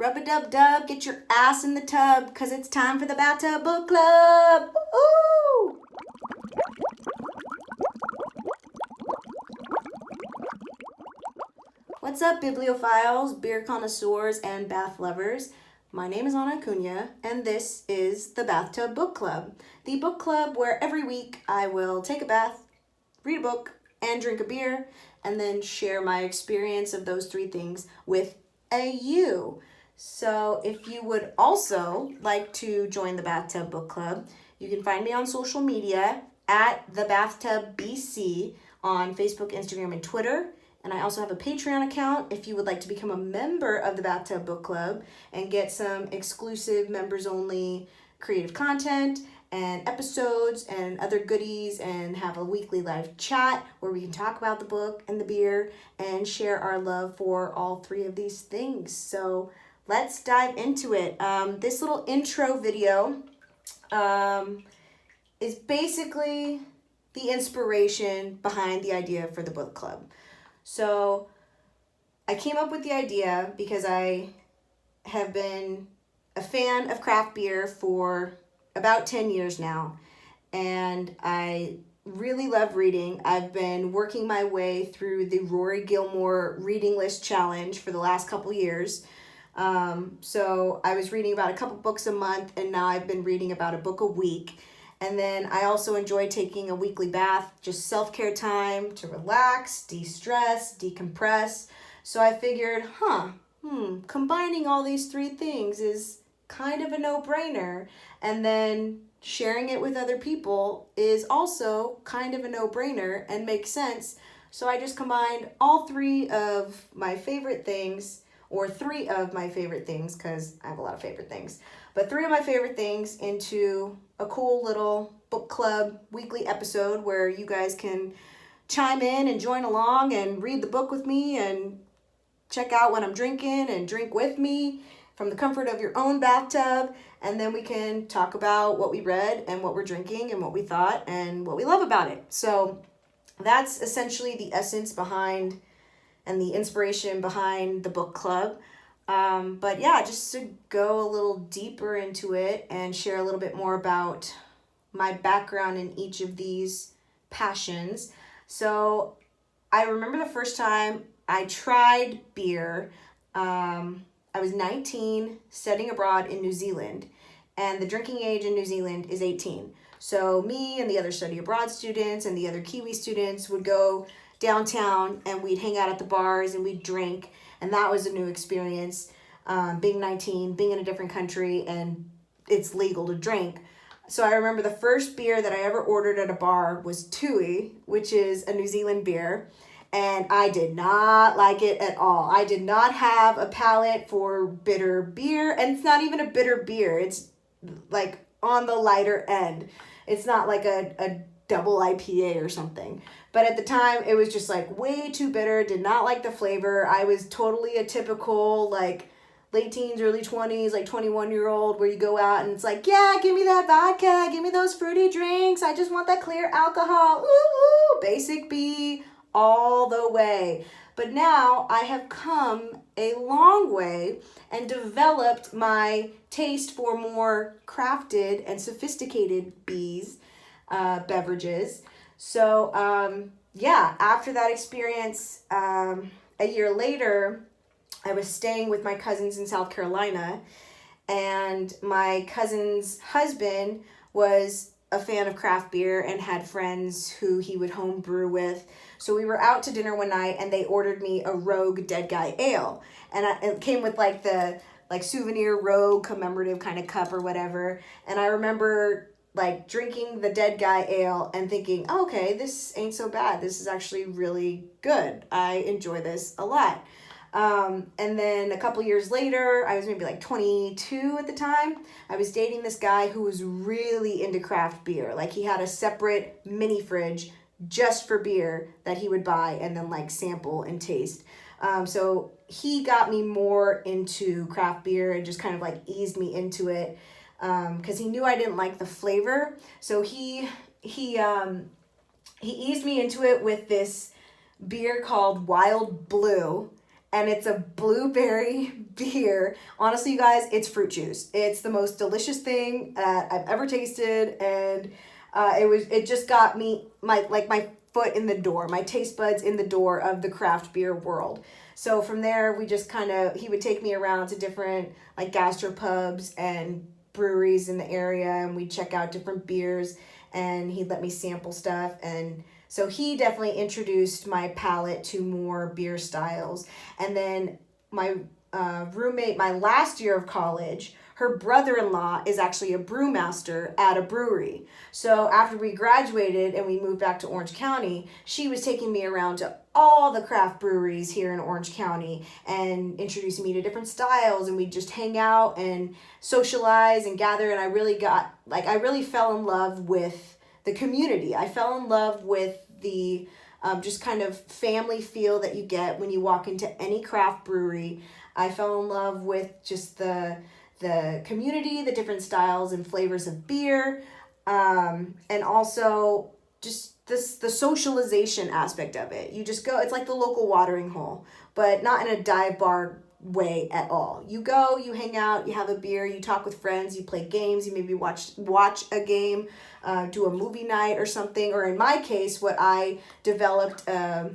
Rub-a-dub-dub, get your ass in the tub, cause it's time for the Bathtub Book Club. Woo-hoo! What's up, bibliophiles, beer connoisseurs, and bath lovers? My name is Ana Acuna, and this is the Bathtub Book Club, the book club where every week I will take a bath, read a book, and drink a beer, and then share my experience of those three things with you. So if you would also like to join the Bathtub Book Club, you can find me on social media at the Bathtub BC on Facebook, Instagram, and Twitter. And I also have a Patreon account if you would like to become a member of the Bathtub Book Club and get some exclusive members-only creative content and episodes and other goodies, and have a weekly live chat where we can talk about the book and the beer and share our love for all three of these things. So let's dive into it. This little intro video is basically the inspiration behind the idea for the book club. So I came up with the idea because I have been a fan of craft beer for about 10 years now, and I really love reading. I've been working my way through the Rory Gilmore reading list challenge for the last couple years. So I was reading about a couple books a month, and now I've been reading about a book a week. And then I also enjoy taking a weekly bath, just self-care time to relax, de-stress, decompress. So I figured, combining all these three things is kind of a no-brainer. And then sharing it with other people is also kind of a no-brainer and makes sense. So I just combined all three of my favorite things, or three of my favorite things, because I have a lot of favorite things, but three of my favorite things into a cool little book club weekly episode where you guys can chime in and join along and read the book with me and check out what I'm drinking and drink with me from the comfort of your own bathtub. And then we can talk about what we read and what we're drinking and what we thought and what we love about it. So that's essentially the essence behind and the inspiration behind the book club. But yeah, just to go a little deeper into it and share a little bit more about my background in each of these passions. So I remember the first time I tried beer. I was 19, studying abroad in New Zealand, and the drinking age in New Zealand is 18. So me and the other study abroad students and the other Kiwi students would go downtown and we'd hang out at the bars and we'd drink, and that was a new experience. Being 19, being in a different country, and it's legal to drink. So I remember the first beer that I ever ordered at a bar was Tui, which is a New Zealand beer, and I did not like it at all. I did not have a palate for bitter beer, and it's not even a bitter beer. It's like on the lighter end. It's not like a double IPA or something. But at the time, it was just like way too bitter, did not like the flavor. I was totally a typical like late teens, early 20s, like 21-year-old, where you go out and it's like, yeah, give me that vodka, give me those fruity drinks, I just want that clear alcohol, ooh, basic B all the way. But now I have come a long way and developed my taste for more crafted and sophisticated beverages. So after that experience, a year later, I was staying with my cousins in South Carolina, and my cousin's husband was a fan of craft beer and had friends who he would home brew with. So we were out to dinner one night, and they ordered me a Rogue Dead Guy Ale, and it came with like the souvenir Rogue commemorative kind of cup or whatever. And I remember like drinking the Dead Guy Ale and thinking, oh, okay, this ain't so bad. This is actually really good. I enjoy this a lot. And then a couple years later, I was maybe like 22 at the time. I was dating this guy who was really into craft beer. Like he had a separate mini fridge just for beer that he would buy and then like sample and taste. So he got me more into craft beer and just kind of like eased me into it. Cause he knew I didn't like the flavor. So he eased me into it with this beer called Wild Blue. and it's a blueberry beer. Honestly, you guys, it's fruit juice. It's the most delicious thing that I've ever tasted, and it just got me my foot in the door, my taste buds in the door of the craft beer world. So from there, we just he would take me around to different like gastropubs and breweries in the area, and we'd check out different beers, and he'd let me sample stuff. And so he definitely introduced my palate to more beer styles. And then my roommate, my last year of college, her brother-in-law is actually a brewmaster at a brewery. So after we graduated and we moved back to Orange County, she was taking me around to all the craft breweries here in Orange County and introducing me to different styles, and we'd just hang out and socialize and gather. And I really fell in love with the community. I fell in love with the just kind of family feel that you get when you walk into any craft brewery. I fell in love with just the community, the different styles and flavors of beer, and also just the socialization aspect of it. You just go, it's like the local watering hole, but not in a dive bar way at all. You go, you hang out, you have a beer, you talk with friends, you play games, you maybe watch a game, do a movie night or something. Or in my case, what I developed a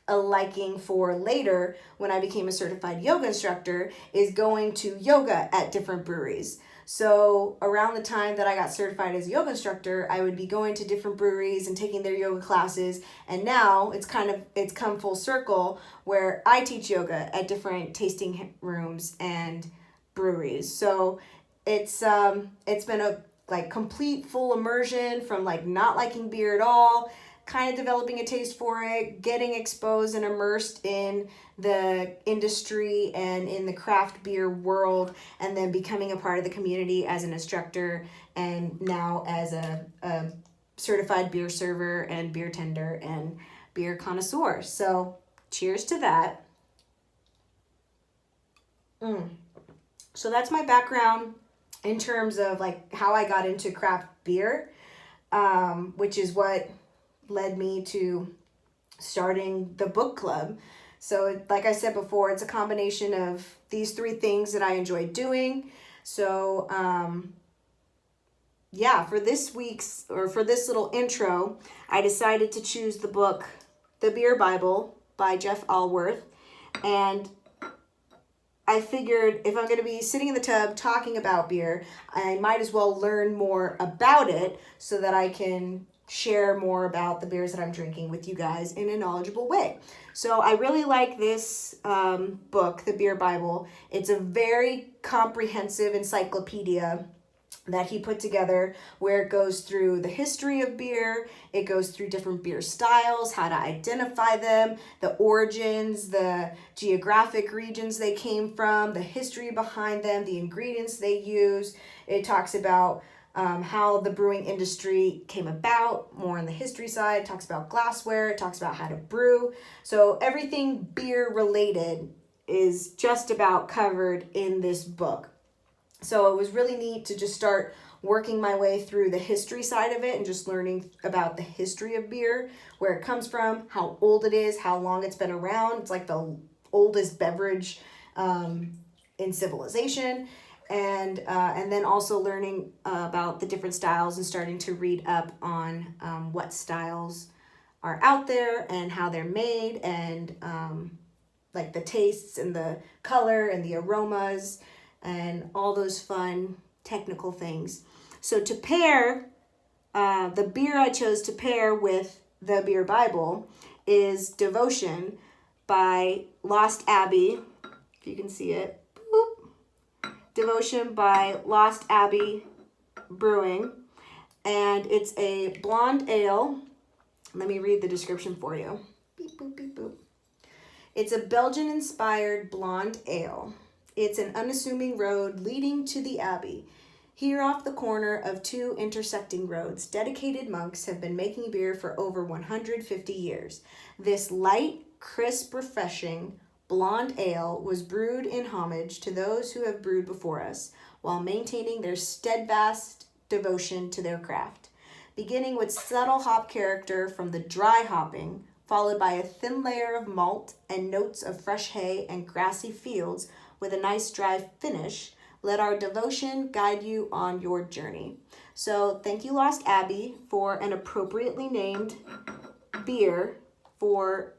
liking for later when I became a certified yoga instructor is going to yoga at different breweries. So around the time that I got certified as a yoga instructor, I would be going to different breweries and taking their yoga classes. And now it's come full circle where I teach yoga at different tasting rooms and breweries. So it's been a like complete full immersion from like not liking beer at all, kind of developing a taste for it, getting exposed and immersed in the industry and in the craft beer world, and then becoming a part of the community as an instructor, and now as a certified beer server and beer tender and beer connoisseur. So cheers to that. So that's my background in terms of like how I got into craft beer, which is what led me to starting the book club. So like I said before, it's a combination of these three things that I enjoy doing. So for this little intro, I decided to choose the book The Beer Bible by Jeff Alworth. And I figured if I'm going to be sitting in the tub talking about beer, I might as well learn more about it so that I can share more about the beers that I'm drinking with you guys in a knowledgeable way. So I really like this book, The Beer Bible. It's a very comprehensive encyclopedia that he put together where it goes through the history of beer, it goes through different beer styles, how to identify them, the origins, the geographic regions they came from, the history behind them, the ingredients they use. It talks about how the brewing industry came about, more on the history side. It talks about glassware, it talks about how to brew. So everything beer related is just about covered in this book. So it was really neat to just start working my way through the history side of it and just learning about the history of beer, where it comes from, how old it is, how long it's been around. It's like the oldest beverage in civilization. And then also learning about the different styles and starting to read up on what styles are out there and how they're made, and like the tastes and the color and the aromas and all those fun technical things. So to pair, the beer I chose to pair with the Beer Bible is Devotion by Lost Abbey, if you can see it. Boop. Devotion by Lost Abbey Brewing. And it's a blonde ale. Let me read the description for you. Beep, boop, beep, boop. It's a Belgian-inspired blonde ale. It's an unassuming road leading to the Abbey. Here off the corner of two intersecting roads, dedicated monks have been making beer for over 150 years. This light, crisp, refreshing blonde ale was brewed in homage to those who have brewed before us, while maintaining their steadfast devotion to their craft. Beginning with subtle hop character from the dry hopping, followed by a thin layer of malt and notes of fresh hay and grassy fields with a nice dry finish. Let our devotion guide you on your journey. So thank you, Lost Abbey, for an appropriately named beer for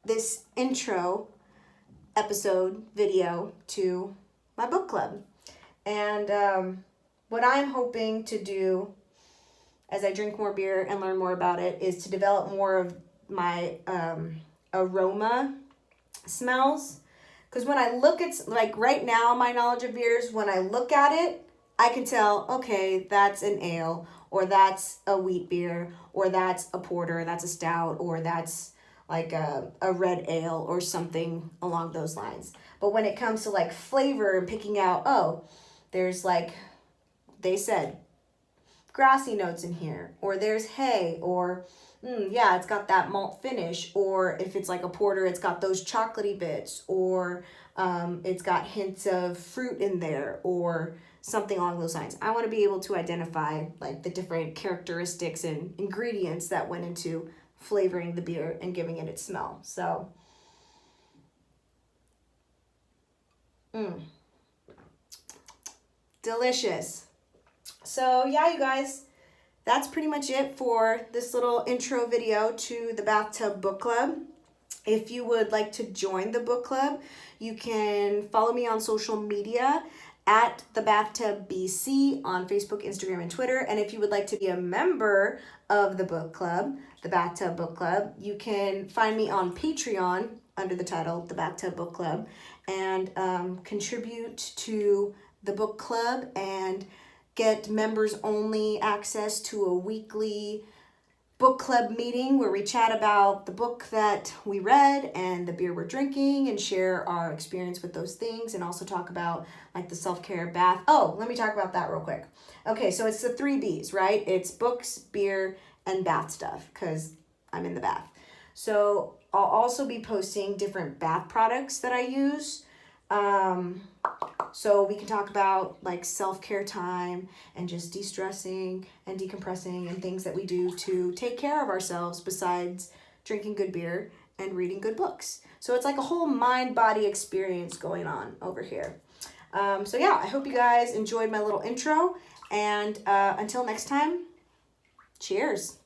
this intro episode video to my book club. And what I'm hoping to do as I drink more beer and learn more about it is to develop more of my aroma smells. Because when I look at, like right now, my knowledge of beers, when I look at it, I can tell, okay, that's an ale, or that's a wheat beer, or that's a porter, that's a stout, or that's like a red ale or something along those lines. But when it comes to like flavor and picking out, oh, there's like, they said, grassy notes in here, or there's hay, or yeah, it's got that malt finish, or if it's like a porter, it's got those chocolatey bits, or it's got hints of fruit in there, or something along those lines. I want to be able to identify like the different characteristics and ingredients that went into flavoring the beer and giving it its smell. So, delicious. So yeah, you guys, that's pretty much it for this little intro video to the Bathtub Book Club. If you would like to join the book club, you can follow me on social media at the Bathtub BC on Facebook, Instagram, and Twitter. And if you would like to be a member of the book club, the Bathtub Book Club, you can find me on Patreon under the title The Bathtub Book Club and contribute to the book club and get members only access to a weekly book club meeting where we chat about the book that we read and the beer we're drinking and share our experience with those things, and also talk about like the self-care bath. Oh, let me talk about that real quick. Okay, so it's the 3 B's, right? It's books, beer, and bath stuff, because I'm in the bath. So I'll also be posting different bath products that I use. So we can talk about like self-care time and just de-stressing and decompressing and things that we do to take care of ourselves besides drinking good beer and reading good books. So it's like a whole mind-body experience going on over here. So yeah, I hope you guys enjoyed my little intro, and until next time, cheers.